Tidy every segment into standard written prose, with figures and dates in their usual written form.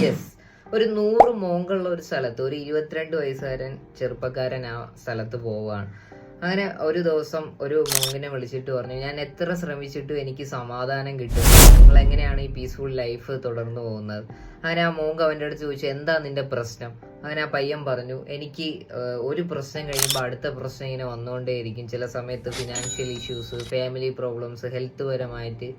Yes, ഒരു 100 മോങ്കുള്ള ഒരു സ്ഥലത്ത് ഒരു 22 വയസ്സുകാരൻ ചെറുപ്പക്കാരൻ ആ സ്ഥലത്ത് പോവുകയാണ്. അങ്ങനെ ഒരു ദിവസം ഒരു മോങ്ങിനെ വിളിച്ചിട്ട് പറഞ്ഞു, ഞാൻ എത്ര ശ്രമിച്ചിട്ടും എനിക്ക് സമാധാനം കിട്ടും, നിങ്ങൾ എങ്ങനെയാണ് ഈ പീസ്ഫുൾ ലൈഫ് തുടർന്നു പോകുന്നത്? അങ്ങനെ ആ മോങ്ക് അവൻ്റെ അടുത്ത് ചോദിച്ചു, എന്താ നിന്റെ പ്രശ്നം? അങ്ങനെ ആ പയ്യൻ പറഞ്ഞു, എനിക്ക് ഒരു പ്രശ്നം കഴിയുമ്പോൾ അടുത്ത പ്രശ്നം ഇങ്ങനെ വന്നുകൊണ്ടേയിരിക്കും. ചില സമയത്ത് financial issues, family problems, health പരമായിട്ട്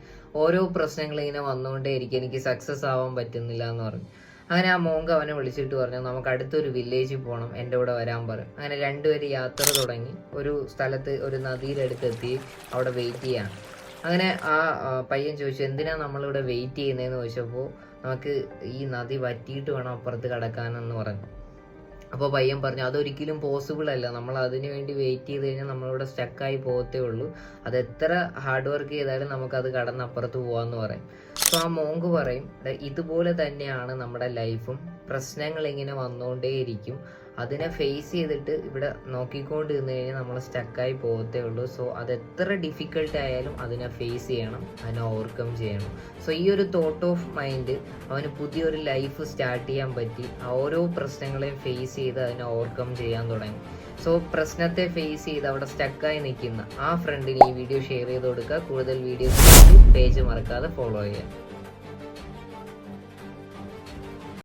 ഓരോ പ്രശ്നങ്ങൾ ഇങ്ങനെ വന്നുകൊണ്ടേയിരിക്കും, എനിക്ക് സക്സസ് ആവാൻ പറ്റുന്നില്ല എന്ന് പറഞ്ഞു. അങ്ങനെ ആ മോങ്ക് അവനെ വിളിച്ചിട്ട് പറഞ്ഞു, നമുക്ക് അടുത്തൊരു വില്ലേജിൽ പോകണം, എൻ്റെ കൂടെ വരാൻ പറയും. അങ്ങനെ രണ്ടുപേരും യാത്ര തുടങ്ങി. ഒരു സ്ഥലത്ത് ഒരു നദിയുടെ അടുത്തെത്തി അവിടെ വെയിറ്റ് ചെയ്യാണ്. അങ്ങനെ ആ പയ്യൻ ചോദിച്ചു, എന്തിനാ നമ്മളിവിടെ വെയിറ്റ് ചെയ്യുന്നതെന്ന് ചോദിച്ചപ്പോൾ, നമുക്ക് ഈ നദി വറ്റിയിട്ട് വേണം അപ്പുറത്ത് കടക്കാനെന്ന് പറഞ്ഞു. അപ്പോൾ പയ്യൻ പറഞ്ഞു, അതൊരിക്കലും പോസിബിൾ അല്ല, നമ്മൾ അതിനു വേണ്ടി വെയിറ്റ് ചെയ്ത് കഴിഞ്ഞാൽ നമ്മളിവിടെ സ്റ്റക്കായി പോകത്തേ ഉള്ളൂ, അത് എത്ര ഹാർഡ് വർക്ക് ചെയ്താലും നമുക്കത് കടന്ന് അപ്പുറത്ത് പോകാമെന്ന് പറയും. സോ ആ മോങ്ക് പറയും, ഇതുപോലെ തന്നെയാണ് നമ്മുടെ ലൈഫും, പ്രശ്നങ്ങൾ ഇങ്ങനെ വന്നുകൊണ്ടേയിരിക്കും, അതിനെ ഫേസ് ചെയ്തിട്ട് ഇവിടെ നോക്കിക്കൊണ്ട് നിന്ന് കഴിഞ്ഞാൽ നമ്മൾ സ്റ്റക്കായി പോകത്തേ ഉള്ളൂ. സോ അത് എത്ര ഡിഫിക്കൽട്ട് ആയാലും അതിനെ ഫേസ് ചെയ്യണം, അതിനെ ഓവർകം ചെയ്യണം. സോ ഈ ഒരു തോട്ട് ഓഫ് മൈൻഡ് അവന് പുതിയൊരു ലൈഫ് സ്റ്റാർട്ട് ചെയ്യാൻ പറ്റി. ഓരോ പ്രശ്നങ്ങളെയും ഫേസ് ചെയ്ത് അതിനെ ഓവർകം ചെയ്യാൻ തുടങ്ങി. സോ പ്രശ്നത്തെ ഫേസ് ചെയ്ത് അവിടെ സ്റ്റക്കായി നിൽക്കുന്ന ആ ഫ്രണ്ടിന് ഈ വീഡിയോ ഷെയർ ചെയ്ത് കൊടുക്കുക. കൂടുതൽ വീഡിയോസ് പേജ് മറക്കാതെ ഫോളോ ചെയ്യുക.